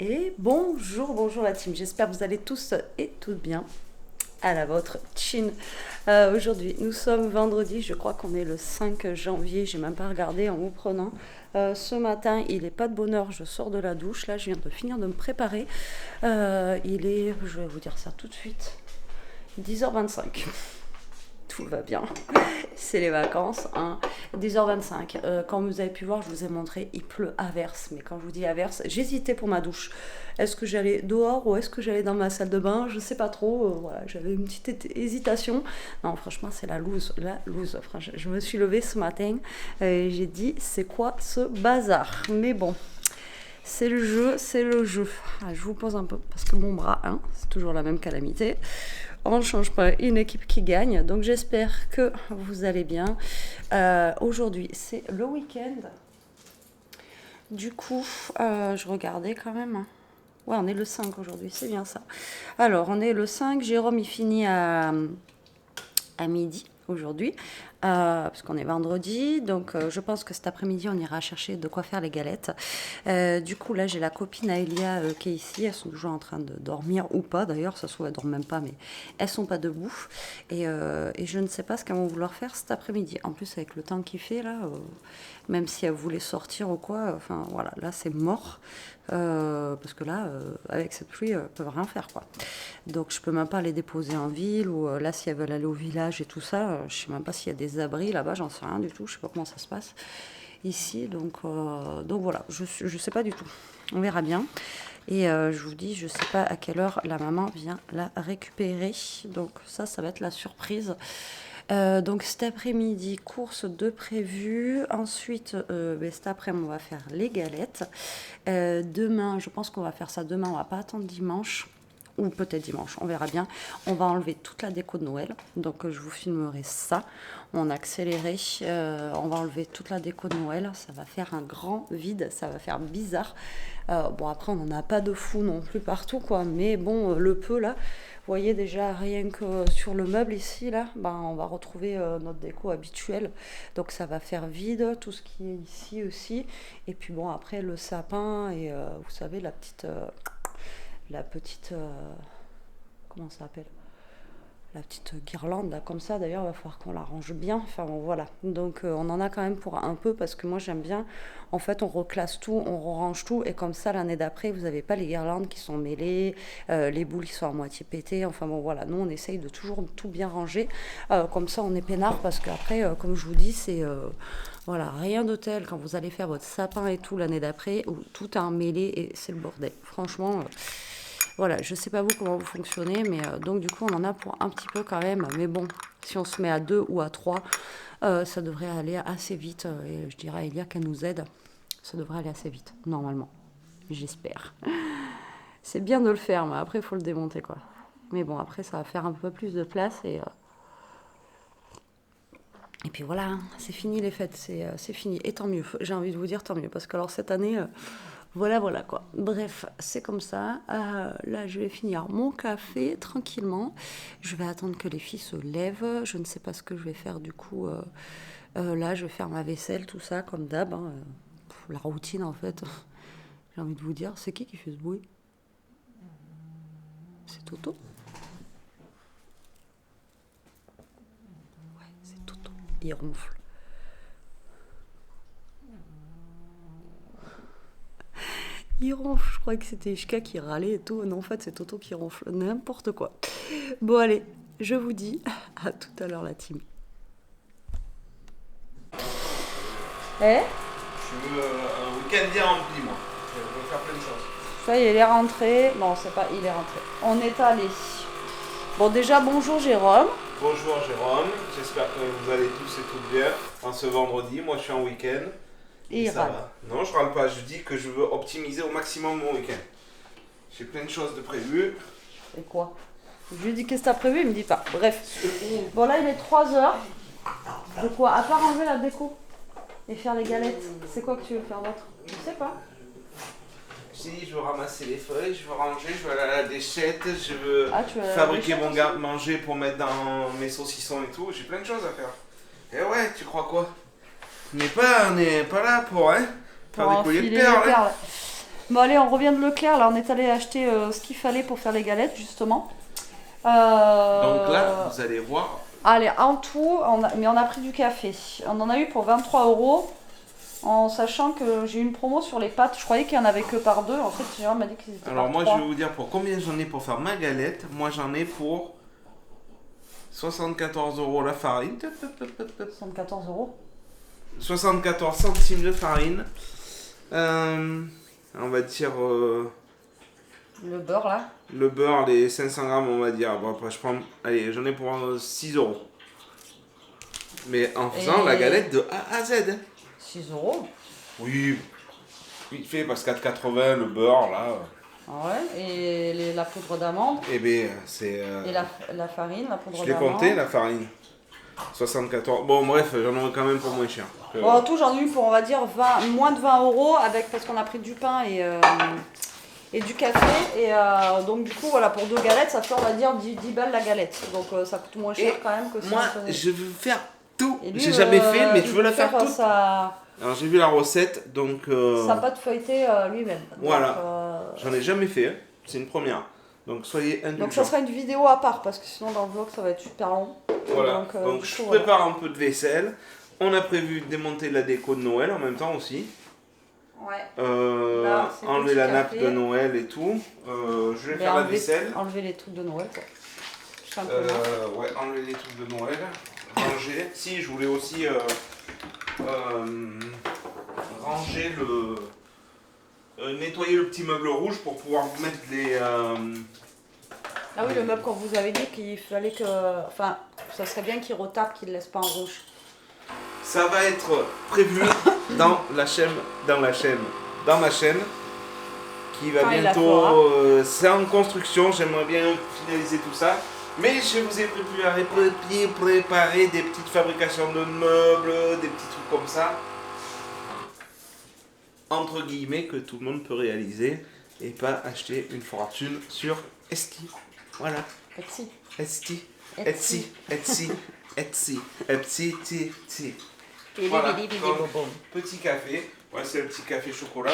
Et bonjour, bonjour la team. J'espère que vous allez tous et toutes bien. À la vôtre, chin. Aujourd'hui, nous sommes vendredi. Je crois qu'on est le 5 janvier. J'ai même pas regardé en vous prenant. Ce matin, il est pas de bonne heure. Je sors de la douche. Là, je viens de finir de me préparer. Il est, je vais vous dire ça tout de suite, 10h25. Tout va bien. C'est les vacances, hein. 10h25. Comme vous avez pu voir, je vous ai montré, il pleut à verse. Mais quand je vous dis à verse, j'hésitais pour ma douche. Est-ce que j'allais dehors ou est-ce que j'allais dans ma salle de bain? Je sais pas trop. Voilà, j'avais une petite hésitation. Non, franchement, c'est la loose. La loose. Franchement, je me suis levée ce matin et j'ai dit, c'est quoi ce bazar? Mais bon. C'est le jeu, c'est le jeu. Ah, je vous pose un peu parce que mon bras, hein, c'est toujours la même calamité. On ne change pas une équipe qui gagne. Donc j'espère que vous allez bien. Aujourd'hui, c'est le week-end. Du coup, je regardais quand même, hein. Ouais, on est le 5 aujourd'hui, c'est bien ça. Alors, on est le 5. Jérôme, il finit à midi aujourd'hui, parce qu'on est vendredi. Donc, je pense que cet après-midi, on ira chercher de quoi faire les galettes. Du coup, là, j'ai la copine Aelia qui est ici. Elles sont toujours en train de dormir ou pas. D'ailleurs, ça se trouve, elles ne dorment même pas, mais elles sont pas debout. Et je ne sais pas ce qu'elles vont vouloir faire cet après-midi. En plus, avec le temps qu'il fait, là, même si elles voulaient sortir ou quoi, enfin, voilà, là, c'est mort. Parce que là, avec cette pluie, elles peuvent rien faire, quoi. Donc je peux même pas les déposer en ville ou là si elles veulent aller au village et tout ça, je sais même pas s'il y a des abris là-bas, j'en sais rien du tout, je sais pas comment ça se passe ici, donc voilà, je sais pas du tout, on verra bien. Et je vous dis, je sais pas à quelle heure la maman vient la récupérer, donc ça va être la surprise. Donc cet après-midi, course de prévu. Ensuite, cet après-midi, on va faire les galettes. Demain, je pense qu'on va faire ça demain, on va pas attendre dimanche. Ou peut-être dimanche, on verra bien. On va enlever toute la déco de Noël. Donc je vous filmerai ça. On a accéléré. On va enlever toute la déco de Noël. Ça va faire un grand vide. Ça va faire bizarre. Bon, après, on n'en a pas de fou non plus partout, quoi. Mais bon, le peu, là, vous voyez déjà, rien que sur le meuble ici, là, ben, on va retrouver notre déco habituelle. Donc ça va faire vide. Tout ce qui est ici aussi. Et puis bon, après, le sapin et vous savez, la petite comment ça s'appelle, la petite guirlande là comme ça, d'ailleurs il va falloir qu'on la range bien, enfin bon, voilà, donc on en a quand même pour un peu parce que moi j'aime bien, en fait on reclasse tout, on range tout et comme ça l'année d'après vous n'avez pas les guirlandes qui sont mêlées, les boules qui sont à moitié pétées, enfin bon voilà, nous on essaye de toujours tout bien ranger, comme ça on est peinard parce qu'après comme je vous dis c'est voilà, rien de tel quand vous allez faire votre sapin et tout l'année d'après où tout est emmêlé et c'est le bordel, franchement. Voilà, je sais pas vous comment vous fonctionnez, mais donc du coup on en a pour un petit peu quand même. Mais bon, si on se met à 2 ou à 3, ça devrait aller assez vite. Et je dirais à Elia qu'elle nous aide. Ça devrait aller assez vite, normalement. J'espère. C'est bien de le faire, mais après il faut le démonter quoi. Mais bon, après ça va faire un peu plus de place et puis voilà, hein, c'est fini les fêtes, c'est fini. Et tant mieux, j'ai envie de vous dire tant mieux, parce que alors cette année, voilà, voilà quoi. Bref, c'est comme ça. Là, je vais finir mon café tranquillement. Je vais attendre que les filles se lèvent. Je ne sais pas ce que je vais faire du coup. Là, je vais faire ma vaisselle, tout ça, comme d'hab, hein. La routine en fait. J'ai envie de vous dire, c'est qui fait ce bruit? C'est Toto? Ouais, c'est Toto. Il ronfle. Il ronfle, je croyais que c'était Ishka qui râlait et tout. Non, en fait, c'est Toto qui ronfle. N'importe quoi. Bon, allez, je vous dis à tout à l'heure, la team. Eh, Je veux un week-end bien rempli, moi. Je veux faire plein de choses. ça y est, il est rentré. Non, c'est pas, il est rentré. On est allé. Bon, déjà, bonjour Jérôme. Bonjour Jérôme, j'espère que vous allez tous et toutes bien en ce vendredi. Moi je suis en week-end Et et il ça râle. va. Non, je râle pas, je dis que je veux optimiser au maximum mon week-end. J'ai plein de choses de prévues. Et quoi? Je lui dis qu'est-ce que t'as prévu, il me dit pas. Bref. Bon, là, il est 3h. De quoi? À part enlever la déco et faire les galettes. C'est quoi que tu veux faire d'autre? Je sais pas. Si, je veux ramasser les feuilles, je veux ranger, je veux aller à la déchette, je veux Ah, tu veux fabriquer mon aussi? garde-manger pour mettre dans mes saucissons et tout. J'ai plein de choses à faire. Et ouais, tu crois quoi? On n'est pas là pour, hein, Pour faire des colliers de enfiler les perles, hein. perles. Bon allez, on revient de Leclerc. Là, on est allé acheter ce qu'il fallait pour faire les galettes, justement. Donc là, vous allez voir. Allez, en tout, mais on a pris du café. On en a eu pour 23 €, en sachant que j'ai eu une promo sur les pâtes. Je croyais qu'il n'y en avait que par deux. En fait, Jérôme m'a dit qu'ils étaient Alors par moi, trois. je vais vous dire pour combien j'en ai pour faire ma galette. Moi, j'en ai pour 74 € la farine. 74 €. 74 centimes de farine. On va dire Le beurre, là. le beurre, les 500 grammes, on va dire. Bon, après, je prends. Allez, j'en ai pour 6 €. Mais en faisant la galette de A à Z. 6 €. Oui, vite fait, parce qu'à 4,80 le beurre, là. Ouais, et la poudre d'amande. Eh bien, c'est. Et la farine, la poudre Je l'ai d'amande. compté, la farine. 74. Bon, bref, j'en aurai quand même pour moins cher. Bon, en tout, j'en ai eu pour, on va dire, moins de 20 € parce qu'on a pris du pain et du café. Et donc, du coup, voilà, pour 2 galettes, ça fait, on va dire, 10 balles la galette. Donc, ça coûte moins cher quand même que si moi, on faisait. je veux faire tout. Et lui, J'ai jamais fait, mais je veux la faire toute. Sa Alors, j'ai vu la recette, donc. pâte feuilletée lui-même. Voilà. Donc, J'en ai jamais fait, hein. C'est une première. Donc, soyez indulgents. donc, ça sera une vidéo à part parce que sinon, dans le vlog, ça va être super long. Voilà. Donc, du je coup, prépare un peu de vaisselle. On a prévu de démonter la déco de Noël en même temps aussi. Ouais. Là, c'est Enlever petit la café. nappe de Noël et tout. Je vais faire la vaisselle. Enlever les trucs de Noël, quoi. Simplement. Ouais, enlever les trucs de Noël. Ranger. Si, je voulais aussi ranger nettoyer le petit meuble rouge pour pouvoir mettre les. Ah oui, le meuble qu'on vous avait dit qu'il fallait que. Enfin, ça serait bien qu'il retape, qu'il ne laisse pas en rouge. Ça va être prévu dans ma chaîne, qui va bientôt. C'est en construction, j'aimerais bien finaliser tout ça. Mais je vous ai préparé des petites fabrications de meubles, des petits trucs comme ça. Entre guillemets, que tout le monde peut réaliser et pas acheter une fortune sur Etsy. Voilà. Etsy. Etsy. Etsy. Etsy. Etsy. Etsy. Etsy. Voilà. Donc, petit café. Ouais, c'est le petit café chocolat.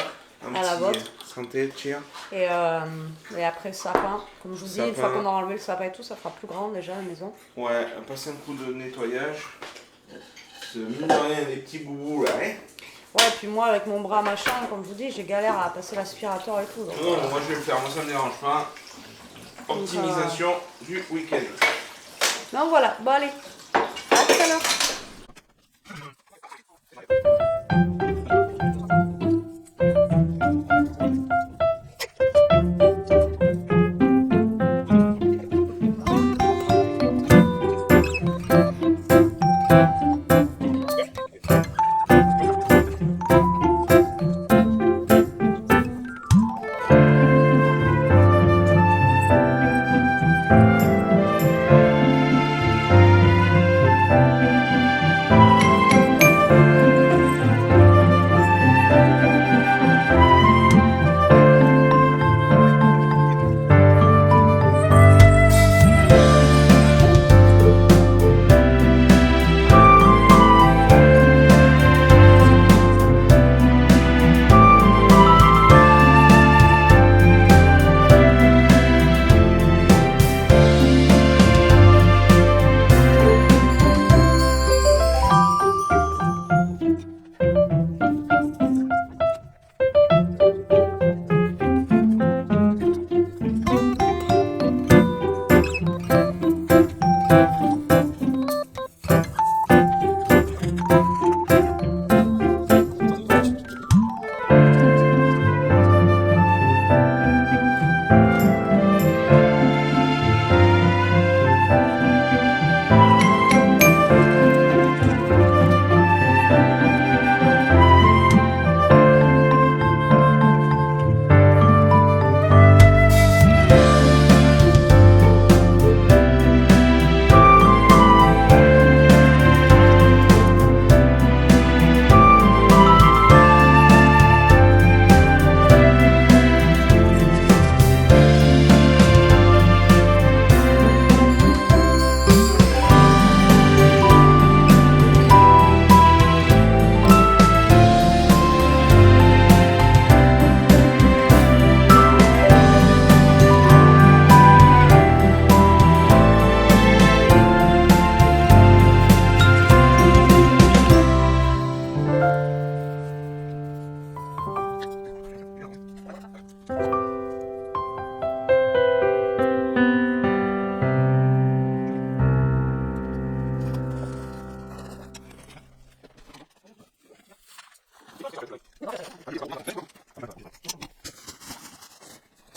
À la vôtre. Santé, cheers. Et après le sapin, comme je vous dis, une fois qu'on aura enlevé le sapin et tout, ça fera plus grand déjà la maison. Ouais, passer un coup de nettoyage. Mine de rien, des petits boubous là, hein. Ouais, et puis moi avec mon bras machin, comme je vous dis, j'ai galère à passer l'aspirateur et tout. Donc, non, moi je vais le faire, moi ça me dérange pas. Optimisation du week-end. Donc voilà, bon allez, à tout à l'heure.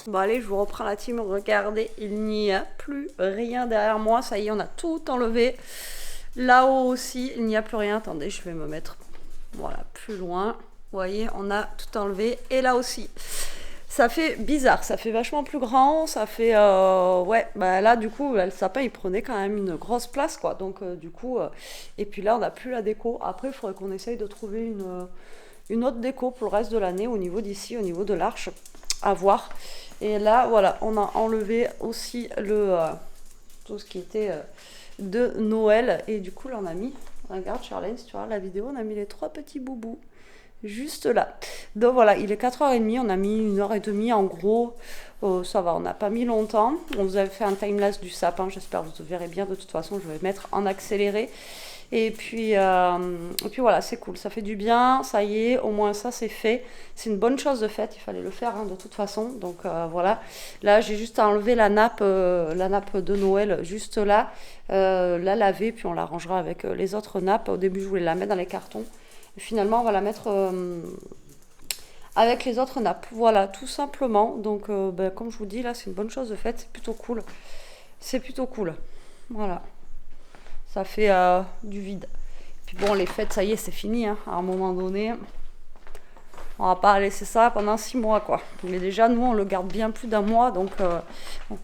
Bon allez, je vous reprends la team, regardez, il n'y a plus rien derrière moi, ça y est, on a tout enlevé. Là-haut aussi, il n'y a plus rien, attendez, je vais me mettre, voilà, plus loin. Vous voyez, on a tout enlevé, et là aussi. Ça fait bizarre, ça fait vachement plus grand, ça fait... ouais, bah là, du coup, le sapin, il prenait quand même une grosse place, quoi. Donc, du coup... et puis là, on n'a plus la déco. Après, il faudrait qu'on essaye de trouver une autre déco pour le reste de l'année, au niveau d'ici, au niveau de l'arche, à voir. Et là, voilà, on a enlevé aussi tout ce qui était de Noël. Et du coup, là, on a mis... Regarde, Charlène, si tu vois la vidéo, on a mis les 3 petits boubous. Juste là. Donc voilà, il est 4h30, on a mis 1h30 en gros. Ça va, on n'a pas mis longtemps. On vous avait fait un timelapse du sapin, j'espère que vous verrez bien. De toute façon, je vais mettre en accéléré. Et puis voilà, c'est cool, ça fait du bien, ça y est, au moins ça c'est fait. C'est une bonne chose de fait, il fallait le faire hein, de toute façon. Donc voilà, là j'ai juste à enlever la nappe de Noël juste là, la laver, puis on la rangera avec les autres nappes. Au début je voulais la mettre dans les cartons. Et finalement, on va la mettre avec les autres nappes. Voilà, tout simplement. Donc, comme je vous dis, là, c'est une bonne chose de fait. C'est plutôt cool. C'est plutôt cool. Voilà. Ça fait du vide. Puis bon, les fêtes, ça y est, c'est fini. Hein. À un moment donné, on va pas laisser ça pendant 6 mois, quoi. Mais déjà, nous, on le garde bien plus d'1 mois. Donc,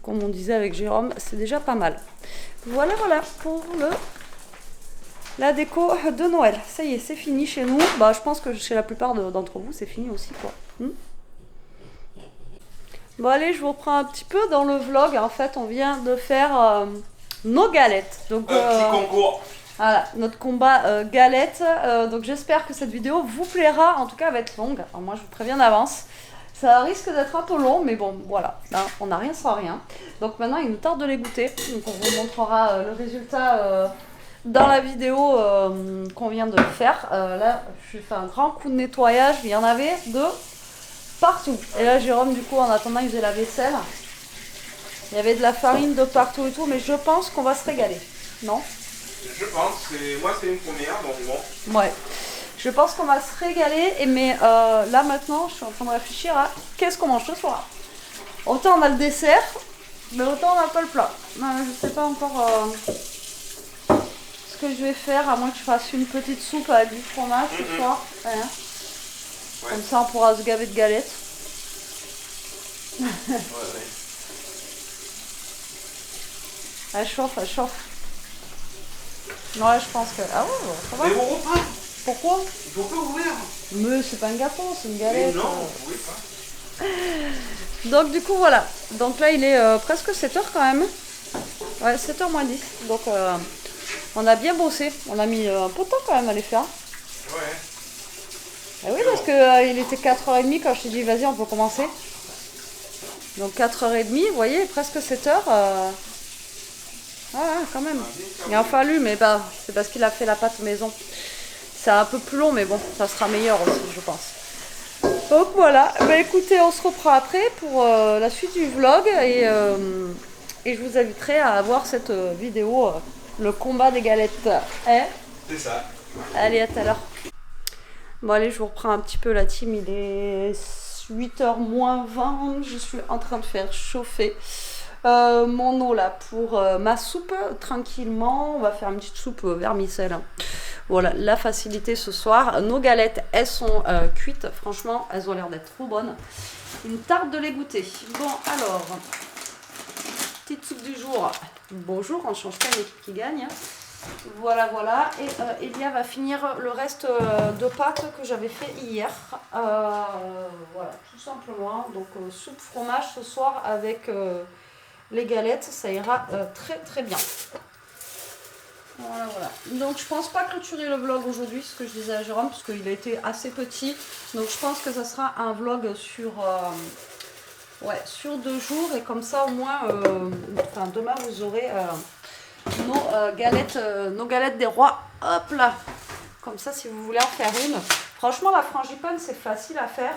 comme on disait avec Jérôme, c'est déjà pas mal. Voilà, voilà, pour la déco de Noël. Ça y est, c'est fini chez nous. Bah, je pense que chez la plupart d'entre vous, c'est fini aussi, quoi. Bon, allez, je vous reprends un petit peu dans le vlog. En fait, on vient de faire nos galettes. Donc, petit concours. Voilà, notre combat galette. Donc, j'espère que cette vidéo vous plaira. En tout cas, elle va être longue. Alors, moi, je vous préviens d'avance. Ça risque d'être un peu long, mais bon, voilà. Là, on n'a rien sans rien. Donc, maintenant, il nous tarde de les goûter. Donc, on vous montrera le résultat... dans la vidéo qu'on vient de faire. Là, je fais un grand coup de nettoyage. Il y en avait de partout. Et là, Jérôme, du coup, en attendant, il faisait la vaisselle. Il y avait de la farine de partout et tout. Mais je pense qu'on va se régaler. Non? Je pense. Moi, c'est une première. Donc bon. Ouais. Je pense qu'on va se régaler. Mais là, maintenant, je suis en train de réfléchir à qu'est-ce qu'on mange ce soir. Autant on a le dessert, mais autant on n'a pas le plat. Je sais pas encore... ce que je vais faire, à moins que je fasse une petite soupe avec du fromage ce soir. Ouais. Comme ça, on pourra se gaver de galettes. Elle chauffe, elle chauffe. Non, là, je pense que... Ah ouais, ça va. Mais mon repas. Pourquoi? Il faut pas ouvrir. Mais c'est pas un gâteau, c'est une galette. Mais non, vous pouvez pas. Donc, du coup, voilà. Donc là, il est presque 7h quand même. Ouais, 7h moins 10. Donc... on a bien bossé, on a mis un peu de temps quand même à les faire. Ouais. Et oui, parce que il était 4h30 quand je t'ai dit vas-y, on peut commencer. Donc 4h30, vous voyez, presque 7h. Ouais, quand même. Il a fallu, mais bah, c'est parce qu'il a fait la pâte maison. C'est un peu plus long, mais bon, ça sera meilleur aussi, je pense. Donc voilà, bah écoutez, on se reprend après pour la suite du vlog et je vous inviterai à voir cette vidéo. Le combat des galettes. C'est ça. Allez, à tout à l'heure. Bon, allez, je vous reprends un petit peu la team. Il est 8h moins 20. Je suis en train de faire chauffer mon eau là pour ma soupe. Tranquillement, on va faire une petite soupe vermicelle. Voilà, la facilité ce soir. Nos galettes, elles sont cuites. Franchement, elles ont l'air d'être trop bonnes. Il me tarde de les goûter. Bon, alors, petite soupe du jour. Bonjour, on ne change pas l'équipe qui gagne. Voilà, voilà. Et Elia va finir le reste de pâtes que j'avais fait hier. Voilà, tout simplement. Donc, soupe fromage ce soir avec les galettes. Ça ira très, très bien. Voilà, voilà. Donc, je pense pas clôturer le vlog aujourd'hui, ce que je disais à Jérôme, parce qu'il a été assez petit. Donc, je pense que ça sera un vlog sur... ouais, sur 2 jours et comme ça au moins, enfin demain vous aurez nos galettes des rois. Hop là, comme ça si vous voulez en faire une. Franchement la frangipane c'est facile à faire.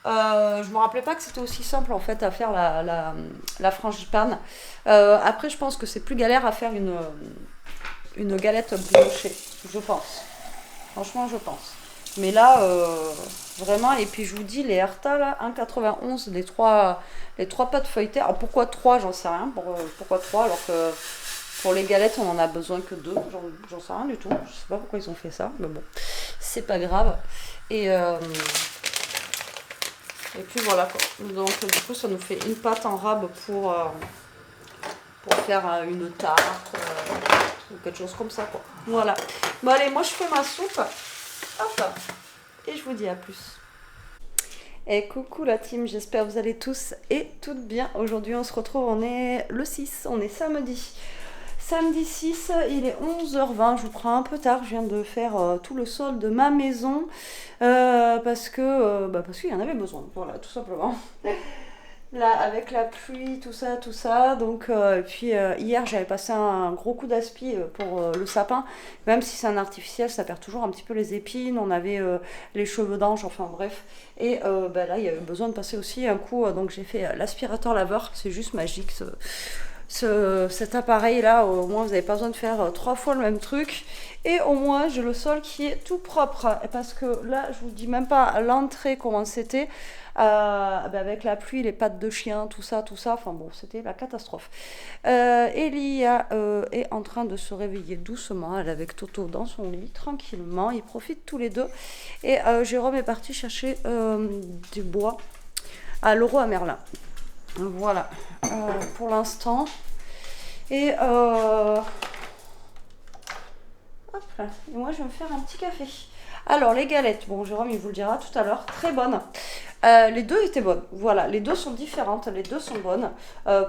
Je me rappelais pas que c'était aussi simple en fait à faire la frangipane. Après je pense que c'est plus galère à faire une galette briochée, je pense. Franchement je pense. Mais là Vraiment, et puis je vous dis, les Herta, là, 1,91, les trois pâtes feuilletées. Alors pourquoi 3, j'en sais rien. Pourquoi 3 alors que pour les galettes, on en a besoin que 2. J'en sais rien du tout. Je sais pas pourquoi ils ont fait ça, mais bon, c'est pas grave. Et puis voilà quoi. Donc du coup, ça nous fait une pâte en rab pour faire une tarte ou quelque chose comme ça quoi. Voilà. Bon allez, moi je fais ma soupe. Hop. Et je vous dis à plus. Et coucou la team, j'espère que vous allez tous et toutes bien. Aujourd'hui on se retrouve, on est le 6, on est samedi. Samedi 6, il est 11h20, je vous prends un peu tard, je viens de faire tout le sol de ma maison parce qu'il y en avait besoin, voilà, tout simplement. Là, avec la pluie, tout ça, donc et puis hier j'avais passé un gros coup d'aspi pour le sapin, même si c'est un artificiel, ça perd toujours un petit peu les épines, on avait les cheveux d'ange, enfin bref, et là il y avait besoin de passer aussi un coup, donc j'ai fait l'aspirateur laveur, c'est juste magique cet appareil là, au moins vous n'avez pas besoin de faire 3 fois le même truc, et au moins j'ai le sol qui est tout propre, parce que là je vous dis même pas à l'entrée comment c'était. Avec la pluie, les pattes de chien, tout ça, enfin bon, c'était la catastrophe. Elia est en train de se réveiller doucement, elle est avec Toto dans son lit, tranquillement, ils profitent tous les deux. Et Jérôme est parti chercher du bois à Leroy Merlin. Voilà, pour l'instant. Et hop là, et moi je vais me faire un petit café. Alors les galettes, bon Jérôme il vous le dira tout à l'heure, très bonnes. Les deux étaient bonnes, voilà, les deux sont différentes, les deux sont bonnes.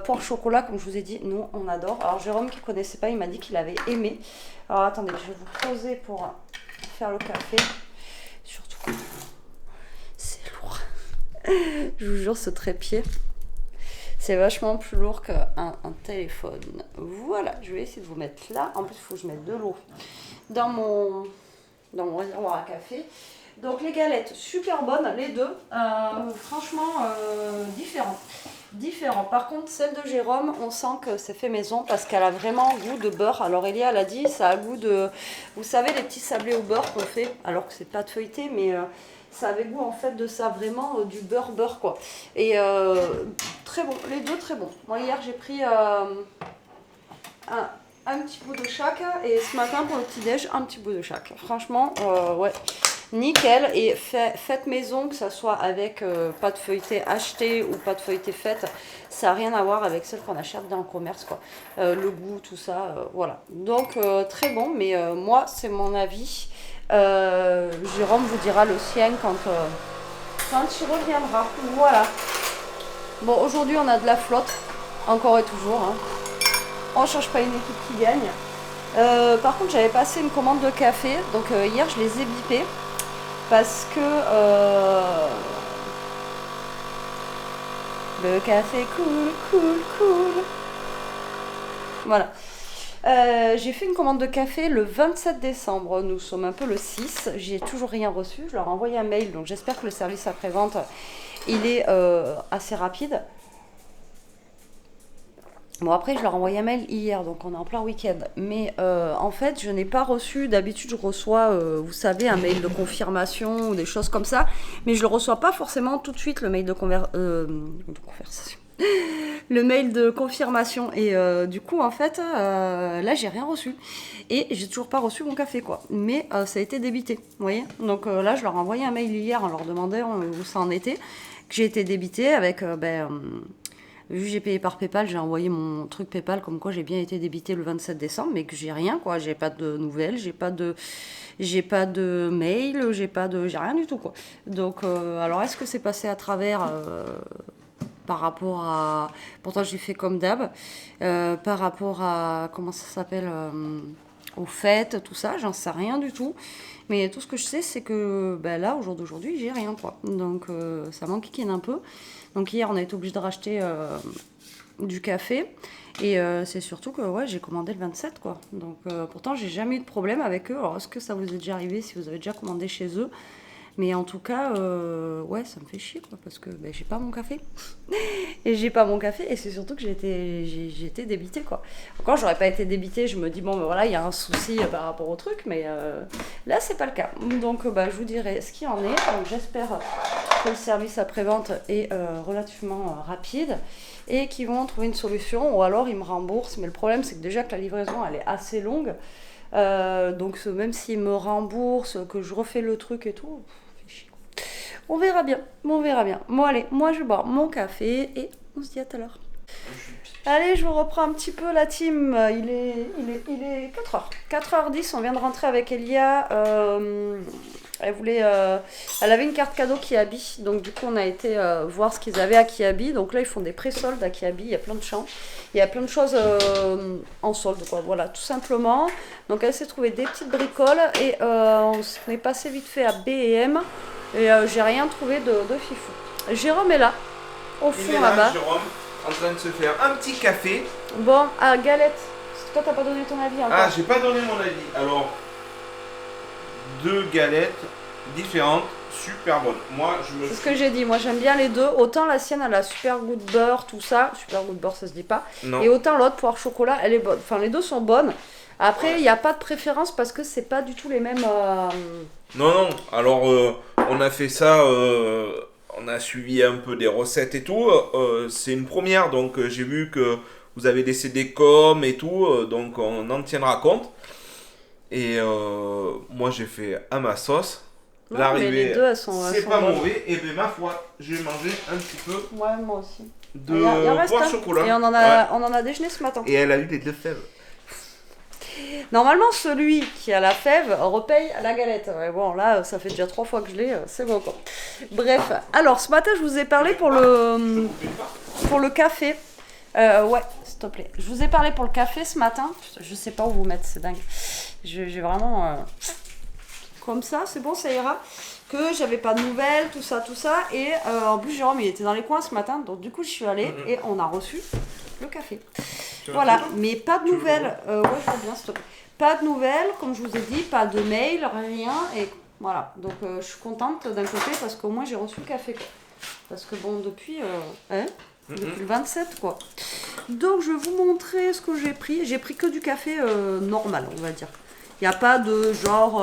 Pour le chocolat, comme je vous ai dit, nous on adore. Alors Jérôme qui ne connaissait pas, il m'a dit qu'il avait aimé. Alors attendez, je vais vous poser pour faire le café. Surtout que c'est lourd. Je vous jure, ce trépied, c'est vachement plus lourd qu'un téléphone. Voilà, je vais essayer de vous mettre là. En plus, il faut que je mette de l'eau dans mon réservoir à café. Donc les galettes, super bonnes, les deux. Franchement, différents. Par contre, celle de Jérôme, on sent que c'est fait maison parce qu'elle a vraiment goût de beurre. Alors Elia, elle a dit, ça a goût de... Vous savez, les petits sablés au beurre qu'on fait, alors que c'est pas de feuilleté, mais... ça avait goût en fait de ça, vraiment du beurre quoi. Et très bon, les deux très bons. Moi hier j'ai pris un petit bout de chaque et ce matin pour le petit déj un petit bout de chaque. Franchement ouais, nickel. Et faites maison, que ça soit avec pâte feuilletée achetée ou pâte feuilletée faite, ça n'a rien à voir avec celle qu'on achète dans le commerce quoi. Le goût, tout ça, voilà. Donc très bon, mais moi c'est mon avis. Jérôme vous dira le sien quand il reviendra. Voilà. Bon, aujourd'hui on a de la flotte, encore et toujours. Hein. On ne cherche pas une équipe qui gagne. Par contre, j'avais passé une commande de café, donc hier je les ai bipés parce que le café cool. Voilà. J'ai fait une commande de café le 27 décembre, nous sommes un peu le 6, j'ai toujours rien reçu, je leur ai envoyé un mail, donc j'espère que le service après-vente, il est assez rapide. Bon après je leur ai envoyé un mail hier, donc on est en plein week-end, mais en fait je n'ai pas reçu, d'habitude je reçois, vous savez, un mail de confirmation ou des choses comme ça, mais je ne le reçois pas forcément tout de suite, le mail de conversation. Le mail de confirmation et du coup en fait là j'ai rien reçu et j'ai toujours pas reçu mon café quoi, mais ça a été débité, vous voyez, donc là je leur ai envoyé un mail hier en leur demandant où ça en était, que j'ai été débité avec vu que j'ai payé par PayPal, j'ai envoyé mon truc PayPal comme quoi j'ai bien été débité le 27 décembre, mais que j'ai rien quoi, j'ai pas de nouvelles, j'ai pas de mail, j'ai rien du tout quoi. Donc alors est-ce que c'est passé à travers par rapport à... Pourtant, j'ai fait comme d'hab. Par rapport à... Comment ça s'appelle aux fêtes, tout ça, j'en sais rien du tout. Mais tout ce que je sais, c'est que là, au jour d'aujourd'hui, j'ai rien, quoi. Donc, ça m'enquiquine un peu. Donc, hier, on a été obligé de racheter du café. Et c'est surtout que, ouais, j'ai commandé le 27, quoi. Donc, pourtant, j'ai jamais eu de problème avec eux. Alors, est-ce que ça vous est déjà arrivé si vous avez déjà commandé chez eux ? Mais en tout cas, ouais, ça me fait chier, quoi, parce que ben, j'ai pas mon café. Et j'ai pas mon café, et c'est surtout que j'ai été débitée, quoi. Encore, j'aurais pas été débitée, je me dis, bon, ben voilà, il y a un souci par rapport au truc, mais là, c'est pas le cas. Donc, bah, je vous dirai ce qu'il en est. Donc, j'espère que le service après-vente est relativement rapide et qu'ils vont trouver une solution, ou alors ils me remboursent. Mais le problème, c'est que déjà que la livraison, elle est assez longue. Donc, même s'ils me remboursent, que je refais le truc et tout, on verra bien, on verra bien. Bon allez, moi je vais boire mon café et on se dit à tout à l'heure. Allez, je vous reprends un petit peu la team. Il est 4h. 4h10, on vient de rentrer avec Elia. Elle avait une carte cadeau Kiabi. Donc du coup, on a été voir ce qu'ils avaient à Kiabi. Donc là, ils font des pré-soldes à Kiabi. Il y a plein de champs. Il y a plein de choses en solde, quoi. Voilà, tout simplement. Donc elle s'est trouvée des petites bricoles. Et on est passé vite fait à B&M. Et j'ai rien trouvé de fifou. Jérôme est là, au fond là-bas. Jérôme, en train de se faire un petit café. Bon, galette. Toi, t'as pas donné ton avis encore. Ah, j'ai pas donné mon avis. Alors, 2 galettes différentes, super bonnes. Moi, c'est ce que j'ai dit. Moi, j'aime bien les deux. Autant la sienne, elle a super goût de beurre, tout ça. Super goût de beurre, ça se dit pas. Non. Et autant l'autre, poire chocolat, elle est bonne. Enfin, les deux sont bonnes. Après, il n'y a pas de préférence parce que c'est pas du tout les mêmes. Non. Alors, on a fait ça. On a suivi un peu des recettes et tout. C'est une première, donc j'ai vu que vous avez laissé des coms et tout, donc on en tiendra compte. Et moi j'ai fait à ma sauce. Non, l'arrivée, les deux, elles sont pas bonnes. mauvais. Et bien ma foi, j'ai mangé un petit peu. Ouais, moi aussi. De poire chocolat. Et on en a déjeuné ce matin. Et elle a eu les 2 fèves. Normalement, celui qui a la fève repaye la galette. Ouais, bon, là, ça fait déjà 3 fois que je l'ai, c'est bon, quoi. Bref, alors, ce matin, je vous ai parlé pour le café. Ouais, s'il te plaît. Je vous ai parlé pour le café ce matin. Je sais pas où vous mettre, c'est dingue. J'ai vraiment... Comme ça, c'est bon, ça ira. Que j'avais pas de nouvelles, tout ça. Et en plus, Jérôme, il était dans les coins ce matin. Donc, du coup, je suis allée et on a reçu le café. Voilà, mais pas de nouvelles. Ouais, je vois bien, stop. Pas de nouvelles, comme je vous ai dit, pas de mail, rien. Et voilà, donc je suis contente d'un côté parce qu'au moins j'ai reçu le café, quoi. Parce que bon, depuis le 27, quoi. Donc je vais vous montrer ce que j'ai pris. J'ai pris que du café normal, on va dire. Il n'y a pas de genre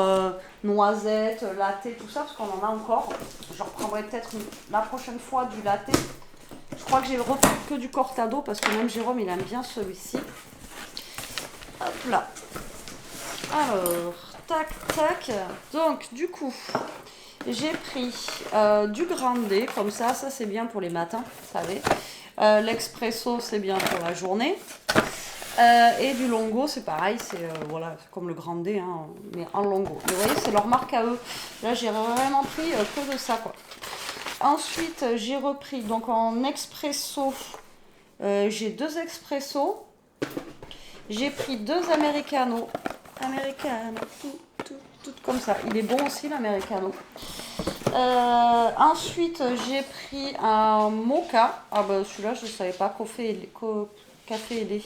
noisette, latte, tout ça, parce qu'on en a encore. Je reprendrai peut-être la prochaine fois du latte. Je crois que j'ai repris que du cortado parce que même Jérôme il aime bien celui-ci. Hop là. Alors, tac. Donc du coup, j'ai pris du grande, comme ça c'est bien pour les matins, vous savez. L'expresso c'est bien pour la journée. Et du longo c'est pareil, c'est voilà, comme le grande, hein, mais en longo. Mais vous voyez, c'est leur marque à eux. Là j'ai vraiment pris que de ça, quoi. Ensuite, j'ai repris, donc en expresso, j'ai 2 expressos. J'ai pris 2 americano. Tout comme ça. Il est bon aussi, l'americano. Ensuite, j'ai pris un mocha. Ah bah celui-là, je ne savais pas, café et lait.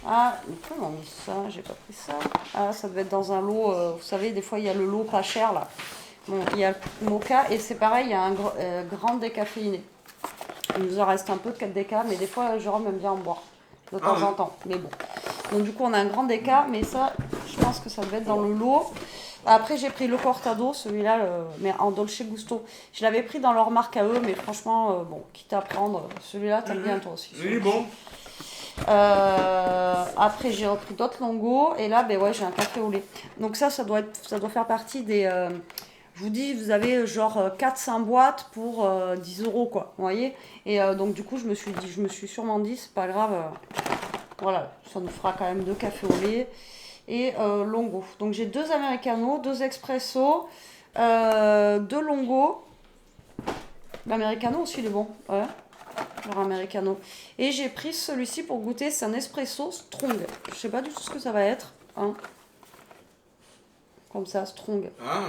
Ah, mais comment on met ça? J'ai pas pris ça. Ah, ça devait être dans un lot, vous savez, des fois, il y a le lot pas cher, là. Bon, il y a le mocha et c'est pareil, il y a un grand décaféiné. Il nous en reste un peu de déca, mais des fois Jérôme aime bien en boire de temps en temps. Mais bon. Donc du coup on a un grand déca, mais ça je pense que ça devait être dans le lot. Après j'ai pris le cortado, celui-là, mais en dolce gusto. Je l'avais pris dans leur marque à eux, mais franchement, bon, quitte à prendre, celui-là t'aimes bien toi aussi. Oui, bon. Après j'ai repris d'autres longos et là ben ouais, j'ai un café au lait. Donc ça doit faire partie des... je vous dis, vous avez genre 4-5 boîtes pour 10 €, quoi, vous voyez. Et donc du coup, je me suis sûrement dit, c'est pas grave, voilà, ça nous fera quand même 2 cafés au lait et longo. Donc j'ai 2 americanos, 2 expresso, 2 longo. L'americano aussi, il est bon, ouais, genre americano. Et j'ai pris celui-ci pour goûter, c'est un espresso strong. Je sais pas du tout ce que ça va être, hein. Comme ça, strong. Ah,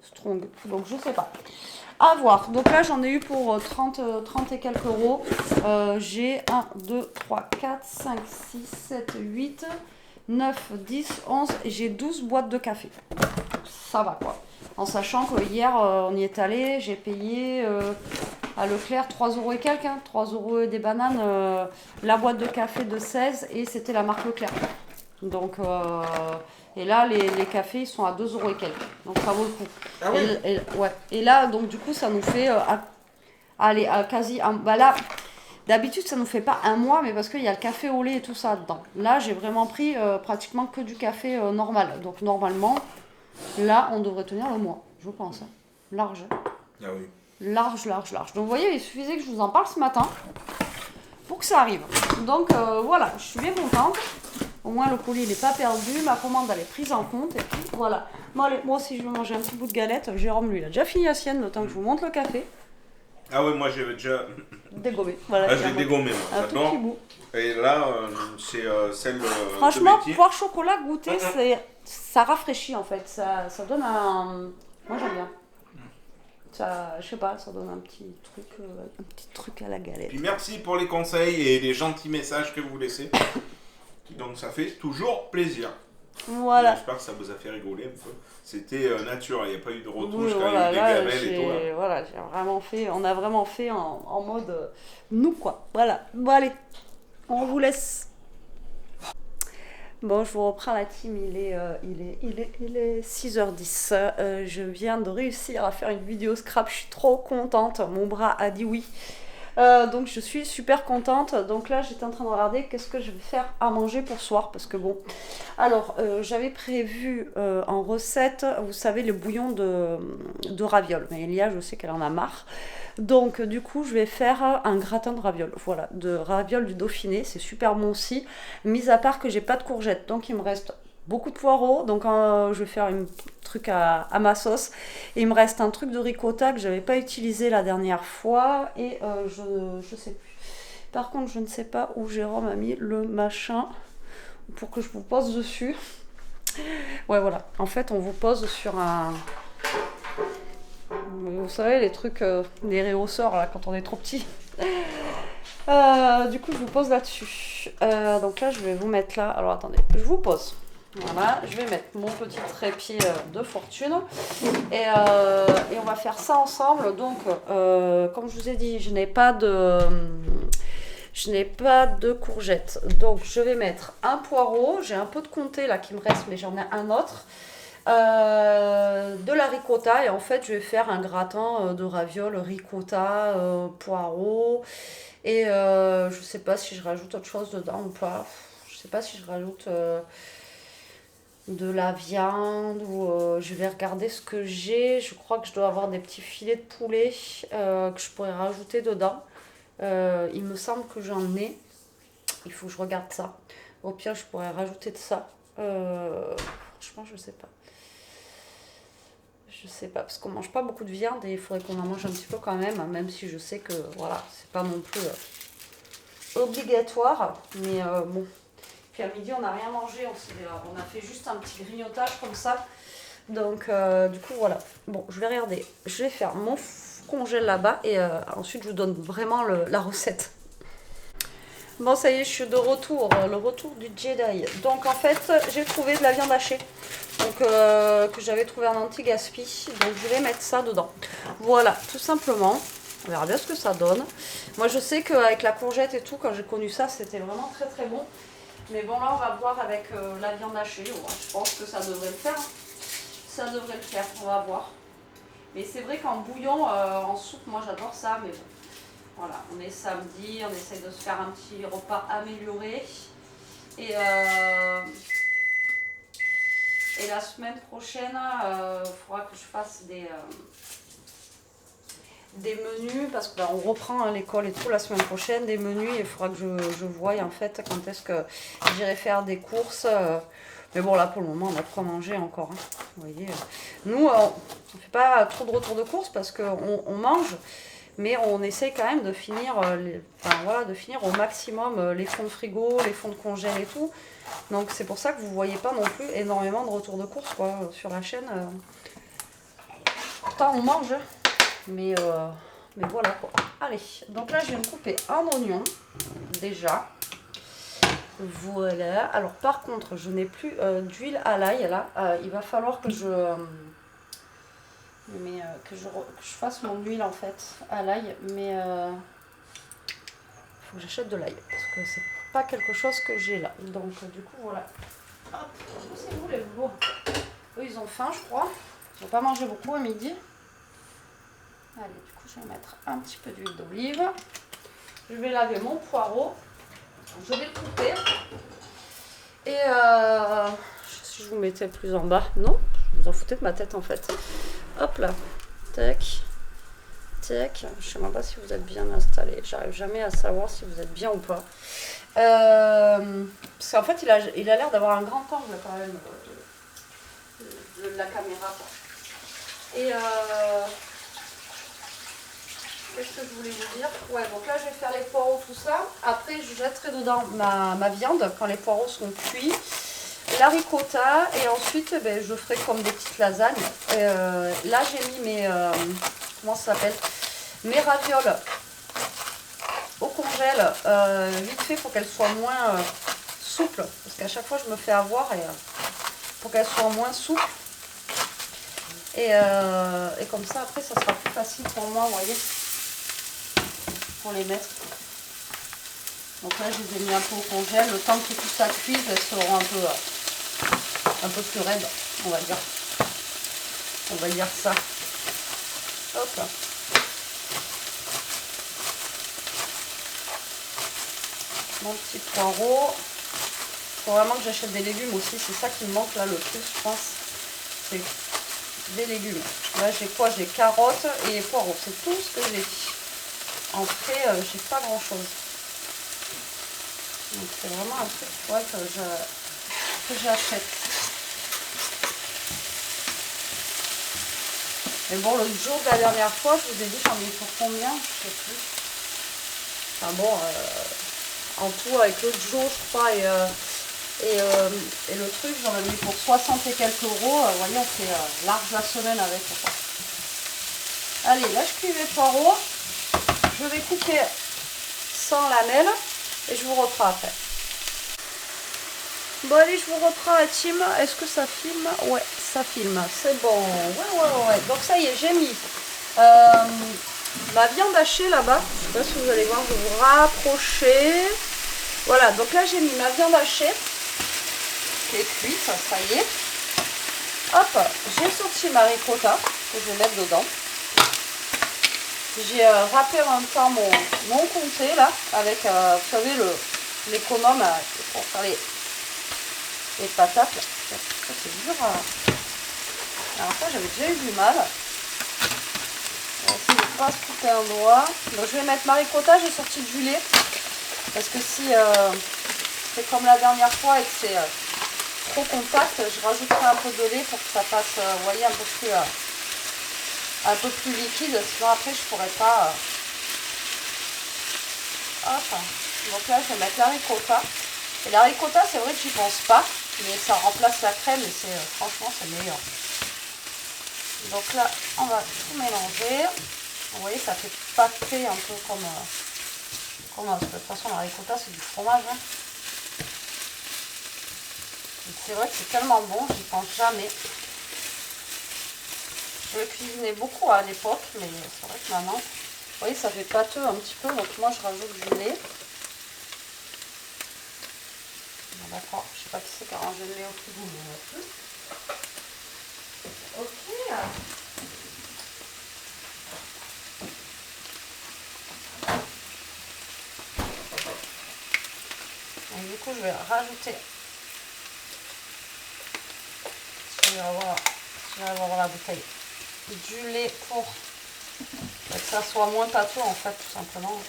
strong. Donc je sais pas. À voir. Donc là j'en ai eu pour 30 et quelques euros. J'ai 1, 2, 3, 4, 5, 6, 7, 8, 9, 10, 11 et j'ai 12 boîtes de café. ça va quoi. En sachant que hier, on y est allé, j'ai payé à Leclerc 3 € et quelques, 3 € et des bananes, la boîte de café de 16 et c'était la marque Leclerc. Donc, et là, les cafés ils sont à 2 € et quelques, donc ça vaut le coup. Ah oui. Ouais. Et là, donc du coup, ça nous fait quasi. Bah là, d'habitude, ça nous fait pas un mois, mais parce qu'il y a le café au lait et tout ça dedans. Là, j'ai vraiment pris pratiquement que du café normal. Donc normalement, là, on devrait tenir le mois, je pense. Hein. Large. Ah oui. Large. Donc vous voyez, il suffisait que je vous en parle ce matin pour que ça arrive. Donc voilà, je suis bien contente. Au moins le colis il n'est pas perdu, ma commande elle est prise en compte et puis voilà. Bon, allez, moi aussi je vais manger un petit bout de galette. Jérôme lui il a déjà fini la sienne, le temps que je vous montre le café. Ah oui, moi j'avais déjà dégommé. Voilà, je l'ai dégommé moi. Un tout petit bout. Et là c'est celle franchement, de Betty. poire chocolat goûter, ça rafraîchit en fait. Ça donne un. Moi j'aime bien. Ça, je sais pas, ça donne un petit truc à la galette. Puis merci pour les conseils et les gentils messages que vous laissez. Donc ça fait toujours plaisir. Voilà. J'espère que ça vous a fait rigoler un peu. C'était naturel, il n'y a pas eu de retouche, Oui, quand voilà, il y a eu des gamelles et tout. Là. Voilà, on a vraiment fait en mode nous quoi. Voilà. Bon allez, on vous laisse. Bon, je vous reprends la team, il est 6h10. Je viens de réussir à faire une vidéo scrap, je suis trop contente. Mon bras a dit oui. Donc je suis super contente. Donc là j'étais en train de regarder qu'est-ce que je vais faire à manger pour ce soir. Parce que bon, alors j'avais prévu en recette, vous savez, le bouillon de ravioles. Mais Elia, je sais qu'elle en a marre. Donc du coup je vais faire un gratin de ravioles. Voilà, de ravioles du Dauphiné, c'est super bon aussi. Mis à part que j'ai pas de courgettes, donc il me reste beaucoup de poireaux. Donc je vais faire un truc à ma sauce. Et il me reste un truc de ricotta que j'avais pas utilisé la dernière fois. Et je sais plus. Par contre je ne sais pas où Jérôme a mis le machin pour que je vous pose dessus. Ouais voilà, en fait on vous pose sur un... Vous savez, les trucs, les réhausseurs, là, quand on est trop petit. Du coup, je vous pose là-dessus. Donc là, je vais vous mettre là. Alors, attendez, je vous pose. Voilà, je vais mettre mon petit trépied de fortune. Et on va faire ça ensemble. Donc, comme je vous ai dit, je n'ai pas de courgettes. Donc, je vais mettre un poireau. J'ai un peu de comté là qui me reste, mais j'en ai un autre. De la ricotta et en fait je vais faire un gratin de ravioles ricotta, poireaux et je sais pas si je rajoute autre chose dedans ou pas, je sais pas si je rajoute de la viande ou je vais regarder ce que j'ai. Je crois que je dois avoir des petits filets de poulet que je pourrais rajouter dedans. Il me semble que j'en ai, il faut que je regarde ça. Au pire je pourrais rajouter de ça. Franchement je sais pas. Je sais pas, parce qu'on mange pas beaucoup de viande et il faudrait qu'on en mange un petit peu quand même si je sais que voilà, c'est pas non plus obligatoire. Mais bon. Puis à midi, on n'a rien mangé, on a fait juste un petit grignotage comme ça. Donc du coup, voilà. Bon, je vais regarder. Je vais faire mon congèle là-bas et ensuite je vous donne vraiment la recette. Bon, ça y est, je suis de retour, le retour du Jedi. Donc en fait, j'ai trouvé de la viande hachée. Donc que j'avais trouvé en anti-gaspi. Donc je vais mettre ça dedans. Voilà, tout simplement. On verra bien ce que ça donne. Moi je sais qu'avec la courgette et tout, quand j'ai connu ça, c'était vraiment très très bon. Mais bon là on va voir avec la viande hachée. Ouais, je pense que ça devrait le faire. Ça devrait le faire, on va voir. Mais c'est vrai qu'en bouillon, en soupe, moi j'adore ça. Mais bon, voilà, on est samedi, on essaye de se faire un petit repas amélioré. Et la semaine prochaine, il faudra que je fasse des menus, parce qu'on reprend l'école et tout la semaine prochaine, des menus, et il faudra que je voie en fait quand est-ce que j'irai faire des courses. Mais bon là pour le moment on a de quoi manger encore. Hein. Vous voyez, nous on ne fait pas trop de retour de course parce qu'on mange, mais on essaye quand même de finir, de finir au maximum les fonds de frigo, les fonds de congèle et tout. Donc c'est pour ça que vous ne voyez pas non plus énormément de retours de course quoi, sur la chaîne. Pourtant on mange, mais voilà quoi. Allez, donc là je vais me couper un oignon déjà. Voilà. Alors par contre, je n'ai plus d'huile à l'ail là. Il va falloir que que je fasse mon huile en fait à l'ail. Mais il faut que j'achète de l'ail parce que c'est pas quelque chose que j'ai là. Donc du coup voilà. Hop, c'est vous les velours. Eux ils ont faim je crois. Ils n'ont pas mangé beaucoup à midi. Allez, du coup je vais mettre un petit peu d'huile d'olive. Je vais laver mon poireau. Je vais le couper. Et si je vous mettais plus en bas, non, vous en foutez de ma tête en fait. Hop là, tac, tac. Je sais même pas si vous êtes bien installé. J'arrive jamais à savoir si vous êtes bien ou pas. Parce qu'en fait, il a l'air d'avoir un grand angle quand même de la caméra. Et qu'est-ce que je voulais vous dire? Ouais, donc là je vais faire les poireaux, tout ça. Après, je jetterai dedans ma viande quand les poireaux sont cuits. La ricotta. Et ensuite, je ferai comme des petites lasagnes. Là, j'ai mis mes... comment ça s'appelle? Mes ravioles au congèle. Vite fait pour qu'elles soient moins souples. Parce qu'à chaque fois, je me fais avoir. Et pour qu'elles soient moins souples. Et comme ça, après, ça sera plus facile pour moi, vous voyez, pour les mettre. Donc là, je les ai mis un peu au congèle. Le temps que tout ça cuise, elles seront un peu plus raides, on va dire. On va dire ça. Hop là. Mon petit poireau. Il faut vraiment que j'achète des légumes aussi. C'est ça qui me manque là le plus, je pense. C'est des légumes. Là j'ai quoi? J'ai carottes et poireaux, c'est tout ce que j'ai. En fait, j'ai pas grand chose. Donc c'est vraiment un truc que j'achète. Mais bon, le jour de la dernière fois, je vous ai dit j'en ai eu pour combien? Je sais plus. Enfin bon, en tout avec l'autre jour je crois et le truc, j'en avais eu pour 60 et quelques euros. Vous voyez, on fait large la semaine avec. Allez, là je cuis mes poireaux. Je vais couper sans lamelles et je vous reprends après. Bon allez, je vous reprends la team. Est-ce que ça filme? Ouais, ça filme. C'est bon. Ouais. Donc ça y est, j'ai mis ma viande hachée là-bas. Je sais pas si vous allez voir, je vais vous rapprocher. Voilà, donc là j'ai mis ma viande hachée. Qui est cuite, ça y est. Hop, j'ai sorti ma ricotta que je vais mettre dedans. J'ai râpé en même temps mon comté là, avec, vous savez, l'économe pour faire les patates. Ça c'est dur. Alors ça j'avais déjà eu du mal. On va essayer de ne pas se couper un doigt. Donc je vais mettre ma ricotta, j'ai sorti du lait. Parce que si c'est comme la dernière fois et que c'est trop compact, je rajouterai un peu de lait pour que ça passe, vous voyez, un peu plus liquide, sinon après je pourrais pas. Hop. Donc là je vais mettre la ricotta. Et la ricotta, c'est vrai que j'y pense pas, mais ça remplace la crème et c'est franchement c'est meilleur. Donc là on va tout mélanger. Vous voyez, ça fait pâté un peu comme parce que de toute façon la ricotta c'est du fromage. Hein. C'est vrai que c'est tellement bon, j'y pense jamais. Je le cuisinais beaucoup à l'époque, mais c'est vrai que maintenant, vous voyez, ça fait pâteux un petit peu, donc moi je rajoute du lait. Bon, d'accord, je sais pas qui c'est qui a rangé le lait au frigo, mais on va plus. Ok. Donc du coup, je vais rajouter. Je vais avoir la bouteille. Du lait pour que ça soit moins pâteux en fait, tout simplement.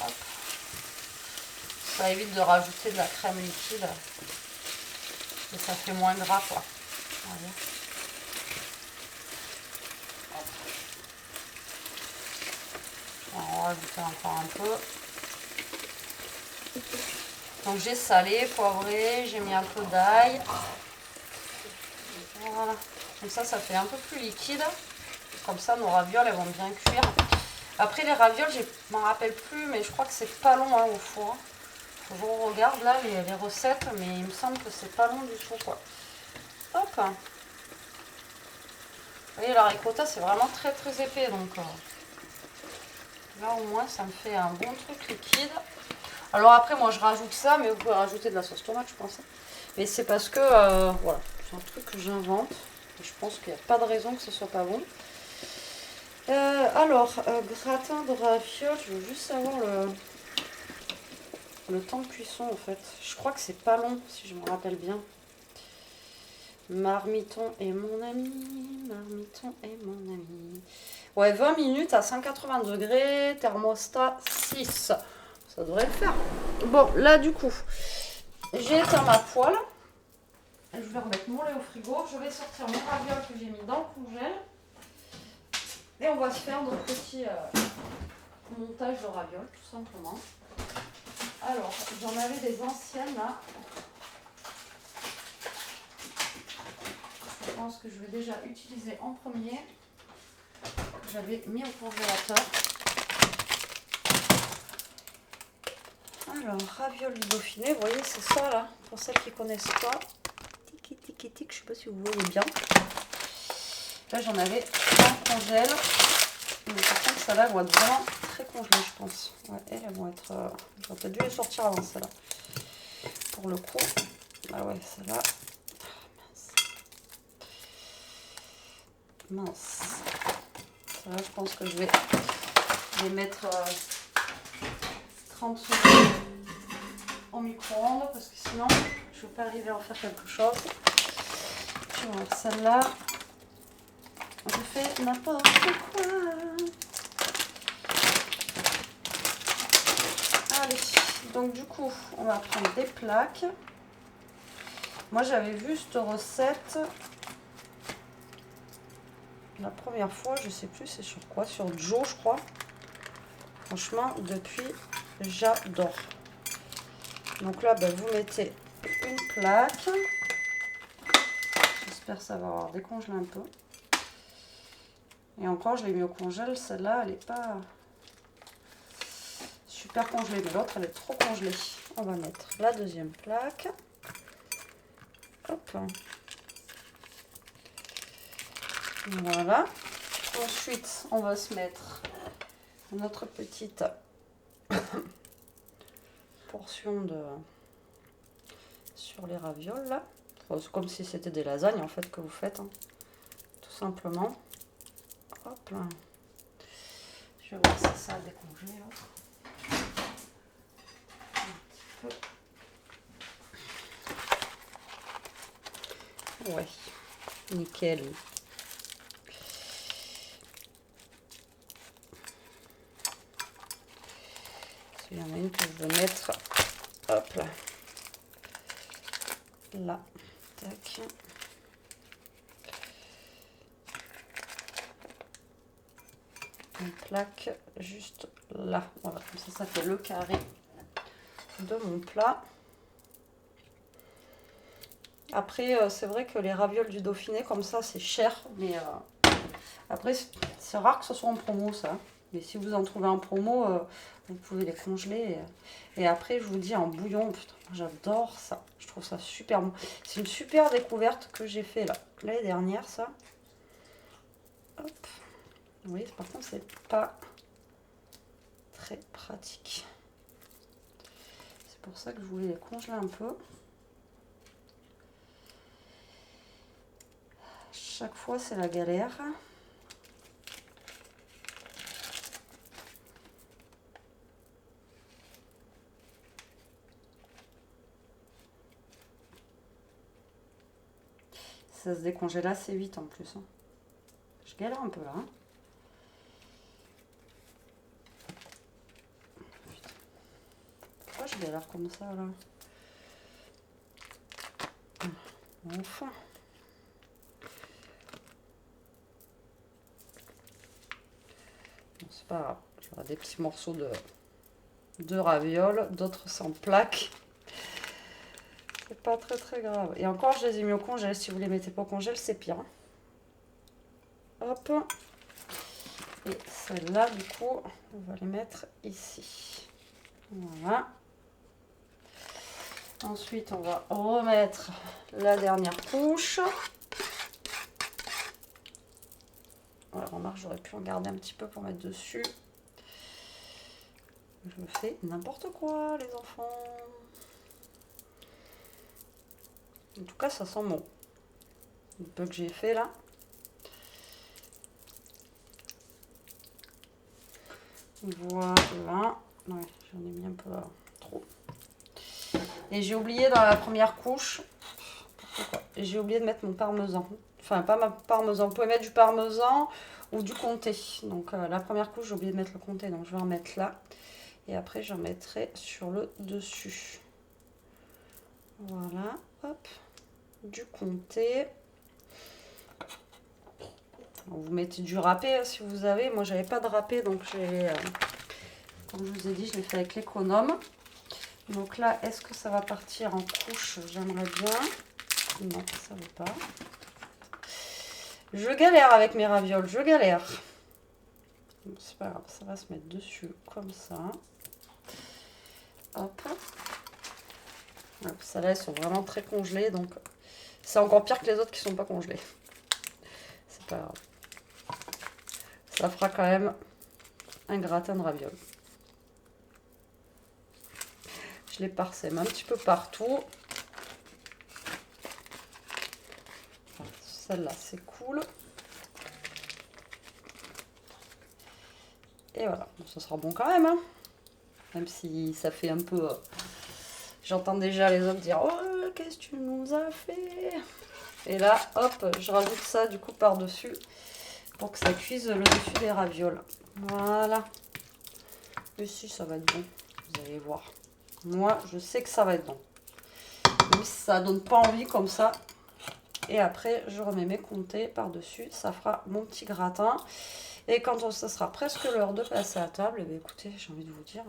Hop. Ça évite de rajouter de la crème liquide et ça fait moins gras quoi. Voilà. On va rajouter encore un peu. Donc j'ai salé, poivré, j'ai mis un peu d'ail. Voilà. Comme ça fait un peu plus liquide. Comme ça, nos ravioles, elles vont bien cuire. Après, les ravioles, je m'en rappelle plus, mais je crois que c'est pas long hein, au four. faut que je regarde là les recettes, mais il me semble que c'est pas long du tout, quoi. Hop. Vous voyez, la ricotta, c'est vraiment très très épais, donc là au moins ça me fait un bon truc liquide. Alors après, moi je rajoute ça, mais vous pouvez rajouter de la sauce tomate, je pense. Mais c'est parce que, voilà, c'est un truc que j'invente. Je pense qu'il n'y a pas de raison que ce soit pas bon. Alors, gratin de ravioles, je veux juste savoir le temps de cuisson en fait. Je crois que c'est pas long, si je me rappelle bien. Marmiton est mon ami, marmiton est mon ami. Ouais, 20 minutes à 180 degrés, thermostat 6. Ça devrait le faire. Bon, là du coup, j'ai éteint ma poêle. Je vais remettre mon lait au frigo. Je vais sortir mes ravioles que j'ai mis dans le congèle. Et on va se faire notre petit montage de ravioles, tout simplement. Alors, j'en avais des anciennes là. Je pense que je vais déjà utiliser en premier. J'avais mis au congélateur. Alors, ravioles du Dauphiné, vous voyez, c'est ça là, pour celles qui ne connaissent pas. Tiki tiki tic, je ne sais pas si vous voyez bien. Là, j'en avais en congèle. Mais par contre, celle-là, elles vont être vraiment très congelées, je pense. Ouais, elles vont être. J'aurais peut-être dû les sortir avant celle-là. Pour le coup. Ah ouais, celle-là. Mince. Celle-là, je pense que je vais les mettre 30 secondes au micro-ondes parce que sinon, je ne vais pas arriver à en faire quelque chose. Je vais voir celle-là. Je fais n'importe quoi. Allez, donc du coup, on va prendre des plaques. Moi, j'avais vu cette recette la première fois, je sais plus c'est sur quoi, sur Joe, je crois. Franchement, depuis, j'adore. Donc là, ben, vous mettez une plaque. J'espère que ça va décongeler un peu. Et encore, je l'ai mis au congèle. Celle-là, elle n'est pas super congelée. Mais l'autre, elle est trop congelée. On va mettre la deuxième plaque. Hop. Voilà. Ensuite, on va se mettre notre petite portion de sur les ravioles là. C'est comme si c'était des lasagnes en fait que vous faites, hein. Tout simplement. Hop là. Je vais voir si ça a décongelé l'autre. Un petit peu. Ouais, nickel. Il y en a une que je veux mettre, hop là, là, tac. Une plaque juste là, voilà, comme ça fait le carré de mon plat. Après, c'est vrai que les ravioles du Dauphiné, comme ça, c'est cher, mais après, c'est rare que ce soit en promo, ça. Mais si vous en trouvez en promo, vous pouvez les congeler. Et après, je vous dis, en bouillon, putain, j'adore ça. Je trouve ça super bon. C'est une super découverte que j'ai fait là l'année dernière, ça. Hop. Vous voyez, par contre, c'est pas très pratique. C'est pour ça que je voulais les congeler un peu. Chaque fois, c'est la galère. Ça se décongèle assez vite en plus, hein. Je galère un peu là, hein. Pourquoi je galère comme ça là? Enfin. Bon, c'est pas grave. J'aurai des petits morceaux de ravioles, d'autres sans plaques. C'est pas très très grave. Et encore, je les ai mis au congèle. Si vous les mettez pas au congèle, c'est pire. Hop. Et celle-là, du coup, on va les mettre ici. Voilà. Ensuite, on va remettre la dernière couche. Voilà, remarque, j'aurais pu en garder un petit peu pour mettre dessus. Je fais n'importe quoi, les enfants. En tout cas, ça sent bon. Le peu que j'ai fait là. Voilà. Ouais, j'en ai mis un peu trop. Et j'ai oublié dans la première couche. J'ai oublié de mettre mon parmesan. Enfin, pas ma parmesan. Vous pouvez mettre du parmesan ou du comté. Donc, la première couche, j'ai oublié de mettre le comté. Donc, je vais en mettre là. Et après, j'en mettrai sur le dessus. Voilà. Hop. Du comté. Vous mettez du râpé si vous avez. Moi, j'avais pas de râpé. Donc, comme je vous ai dit, je l'ai fait avec l'économe. Donc là, est-ce que ça va partir en couche? J'aimerais bien. Non, ça ne veut pas. Je galère avec mes ravioles, je galère. C'est pas grave, ça va se mettre dessus comme ça. Hop. Celles-là, elles sont vraiment très congelées, donc c'est encore pire que les autres qui ne sont pas congelées. C'est pas grave. Ça fera quand même un gratin de ravioles. Je les parsème un petit peu partout. Celle-là, c'est cool. Et voilà, ça sera bon quand même. Hein. Même si ça fait un peu... J'entends déjà les autres dire « Oh, qu'est-ce que tu nous as fait ?» Et là, hop, je rajoute ça du coup par-dessus pour que ça cuise le dessus des ravioles. Voilà. Et si, ça va être bon. Vous allez voir. Moi, je sais que ça va être bon. Même si ça donne pas envie comme ça. Et après, je remets mes comtés par-dessus. Ça fera mon petit gratin. Et quand ça sera presque l'heure de passer à table, eh écoutez, j'ai envie de vous dire,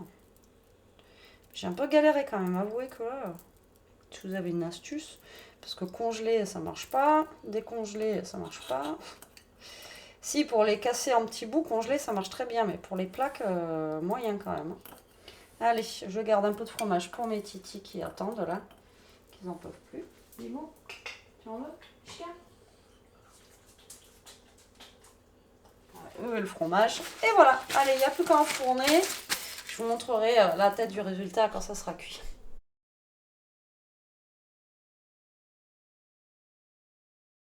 j'ai un peu galéré quand même. Avouez que là, si vous avez une astuce, parce que congeler, ça marche pas. Décongeler, ça marche pas. Si, pour les casser en petits bouts, congeler, ça marche très bien. Mais pour les plaques, moyen quand même. Allez, je garde un peu de fromage pour mes titis qui attendent là. Qu'ils n'en peuvent plus. Dis-moi, tu en veux, chien? Le fromage. Et voilà, allez, il n'y a plus qu'à enfourner. Je vous montrerai la tête du résultat quand ça sera cuit.